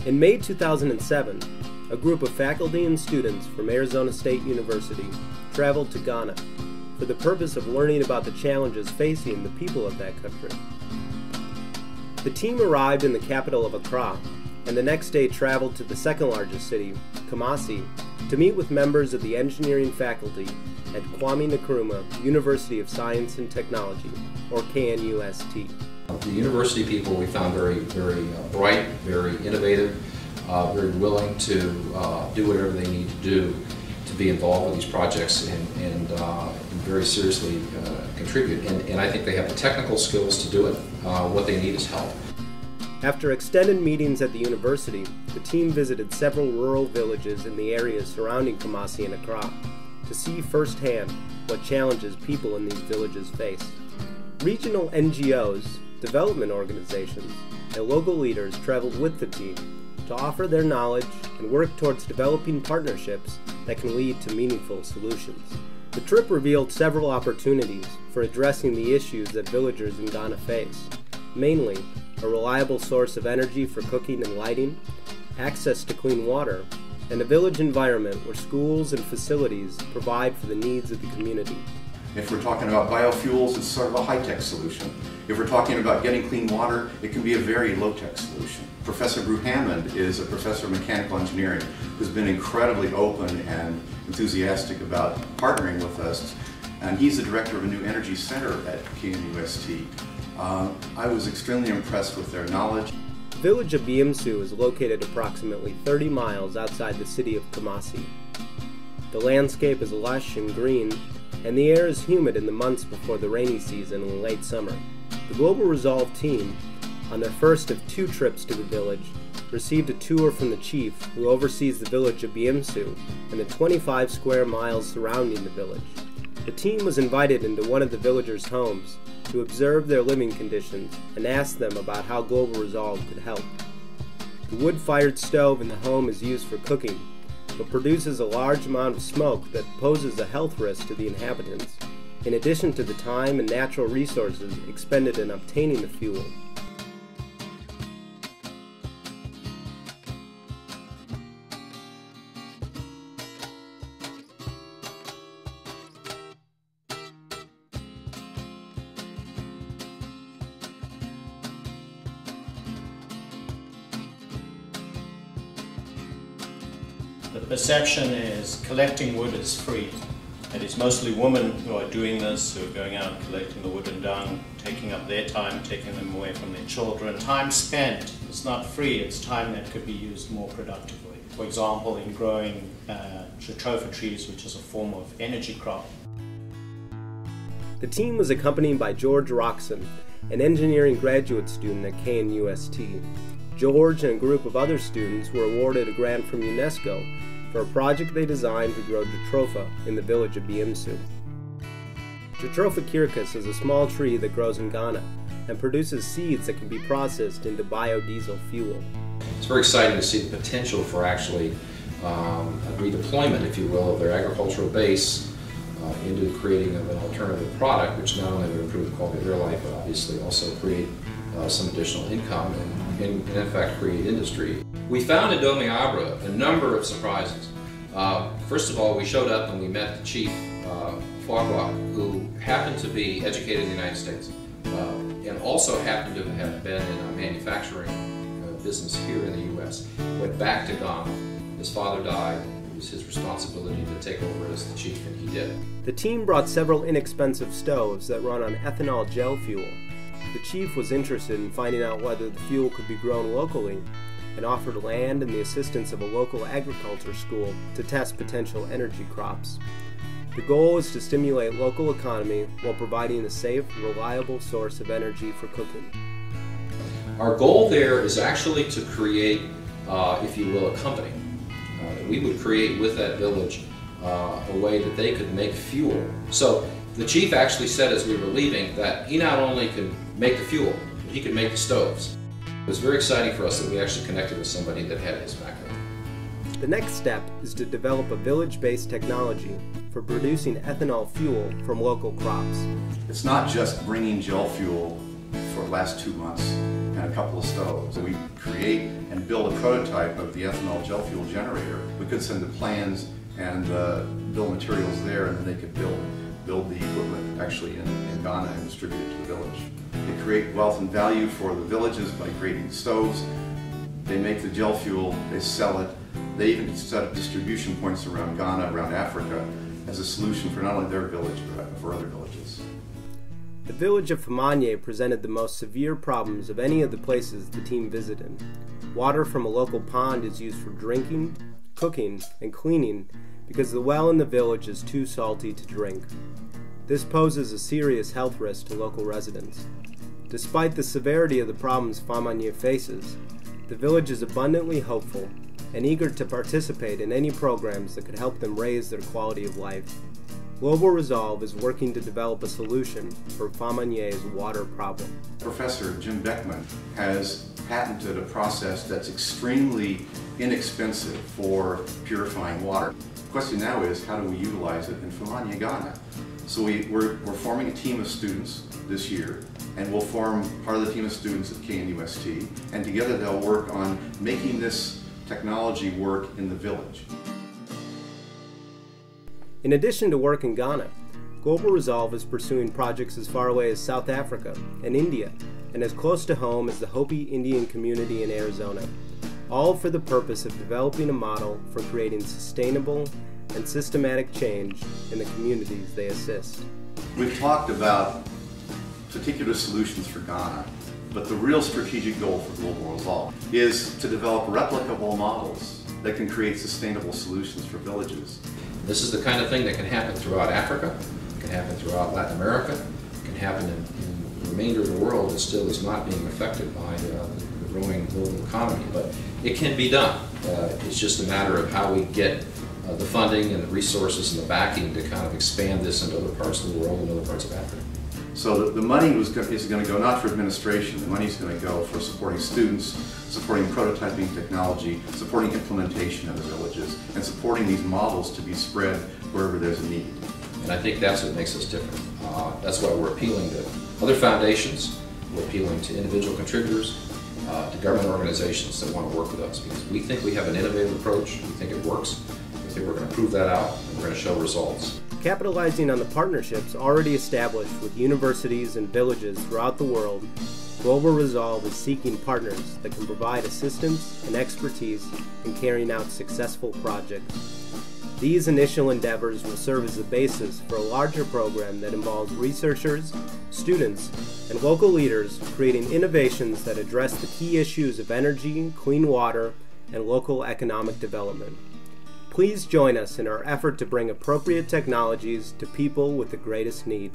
In May 2007, a group of faculty and students from Arizona State University traveled to Ghana for the purpose of learning about the challenges facing the people of that country. The team arrived in the capital of Accra and the next day traveled to the second largest city, Kumasi, to meet with members of the engineering faculty at Kwame Nkrumah University of Science and Technology, or KNUST. The university people we found very bright, very innovative, very willing to do whatever they need to do to be involved with these projects and very seriously contribute. And I think they have the technical skills to do it. What they need is help. After extended meetings at the university, the team visited several rural villages in the areas surrounding Kumasi and Accra to see firsthand what challenges people in these villages face. Regional NGOs, development organizations, and local leaders traveled with the team to offer their knowledge and work towards developing partnerships that can lead to meaningful solutions. The trip revealed several opportunities for addressing the issues that villagers in Ghana face, mainly a reliable source of energy for cooking and lighting, access to clean water, and a village environment where schools and facilities provide for the needs of the community. If we're talking about biofuels, it's sort of a high-tech solution. If we're talking about getting clean water, it can be a very low-tech solution. Professor Brew Hammond is a professor of mechanical engineering who's been incredibly open and enthusiastic about partnering with us, and he's the director of a new energy center at KNUST. I was extremely impressed with their knowledge. The village of Biemsu is located approximately 30 miles outside the city of Kumasi. The landscape is lush and green, and the air is humid in the months before the rainy season in late summer. The GlobalResolve team, on their first of 2 trips to the village, received a tour from the chief who oversees the village of Biemsu and the 25 square miles surrounding the village. The team was invited into one of the villagers' homes to observe their living conditions and ask them about how GlobalResolve could help. The wood-fired stove in the home is used for cooking, but produces a large amount of smoke that poses a health risk to the inhabitants, in addition to the time and natural resources expended in obtaining the fuel. The perception is collecting wood is free. It is mostly women who are doing this, who are going out collecting the wood and dung, taking up their time, taking them away from their children. Time spent is not free, it's time that could be used more productively. For example, in growing jatropha trees, which is a form of energy crop. The team was accompanied by George Roxon, an engineering graduate student at KNUST. George and a group of other students were awarded a grant from UNESCO for a project they designed to grow jatropha in the village of Biemsu. Jatropha curicus is a small tree that grows in Ghana and produces seeds that can be processed into biodiesel fuel. It's very exciting to see the potential for actually a redeployment, if you will, of their agricultural base into creating of an alternative product, which not only would improve the quality of their life, but obviously also create some additional income and in fact create industry. We found in Dome Abra a number of surprises. First of all, we showed up and we met the chief, Fagwa, who happened to be educated in the United States and also happened to have been in a manufacturing business here in the U.S. Went back to Ghana. His father died. It was his responsibility to take over as the chief, and he did. The team brought several inexpensive stoves that run on ethanol gel fuel. The chief was interested in finding out whether the fuel could be grown locally and offered land and the assistance of a local agriculture school to test potential energy crops. The goal is to stimulate local economy while providing a safe, reliable source of energy for cooking. Our goal there is actually to create, if you will, a company. We would create with that village a way that they could make fuel. So the chief actually said as we were leaving that he not only could make the fuel, but he could make the stoves. It was very exciting for us that we actually connected with somebody that had his background. The next step is to develop a village-based technology for producing ethanol fuel from local crops. It's not just bringing gel fuel for the last 2 months and and a couple of stoves. We create and build a prototype of the ethanol gel fuel generator. We could send the plans and build materials there, and then they could build the equipment actually in Ghana and distribute it to the village. They create wealth and value for the villages by creating stoves. They make the gel fuel, they sell it. They even set up distribution points around Ghana, around Africa, as a solution for not only their village, but for other villages. The village of Famanye presented the most severe problems of any of the places the team visited. Water from a local pond is used for drinking, cooking, and cleaning because the well in the village is too salty to drink. This poses a serious health risk to local residents. Despite the severity of the problems Famanye faces, the village is abundantly hopeful and eager to participate in any programs that could help them raise their quality of life. GlobalResolve is working to develop a solution for Famanye's water problem. Professor Jim Beckman has patented a process that's extremely inexpensive for purifying water. The question now is, how do we utilize it in Famanye, Ghana? So we're forming a team of students this year, and we'll form part of the team of students at KNUST, and together they'll work on making this technology work in the village. In addition to work in Ghana, GlobalResolve is pursuing projects as far away as South Africa and India, and as close to home as the Hopi Indian community in Arizona, all for the purpose of developing a model for creating sustainable and systematic change in the communities they assist. We've talked about particular solutions for Ghana, but the real strategic goal for GlobalResolve is to develop replicable models that can create sustainable solutions for villages. This is the kind of thing that can happen throughout Africa, can happen throughout Latin America, can happen in the remainder of the world that still is not being affected by the growing global economy. But it can be done. It's just a matter of how we get the funding and the resources and the backing to kind of expand this into other parts of the world and other parts of Africa. So the money is going to go not for administration, the money is going to go for supporting students, supporting prototyping technology, supporting implementation in the villages, and supporting these models to be spread wherever there's a need. And I think that's what makes us different. That's why we're appealing to other foundations, we're appealing to individual contributors, to government organizations that want to work with us, because we think we have an innovative approach, we think it works, we think we're going to prove that out, and we're going to show results. Capitalizing on the partnerships already established with universities and villages throughout the world, GlobalResolve is seeking partners that can provide assistance and expertise in carrying out successful projects. These initial endeavors will serve as the basis for a larger program that involves researchers, students, and local leaders creating innovations that address the key issues of energy, clean water, and local economic development. Please join us in our effort to bring appropriate technologies to people with the greatest need.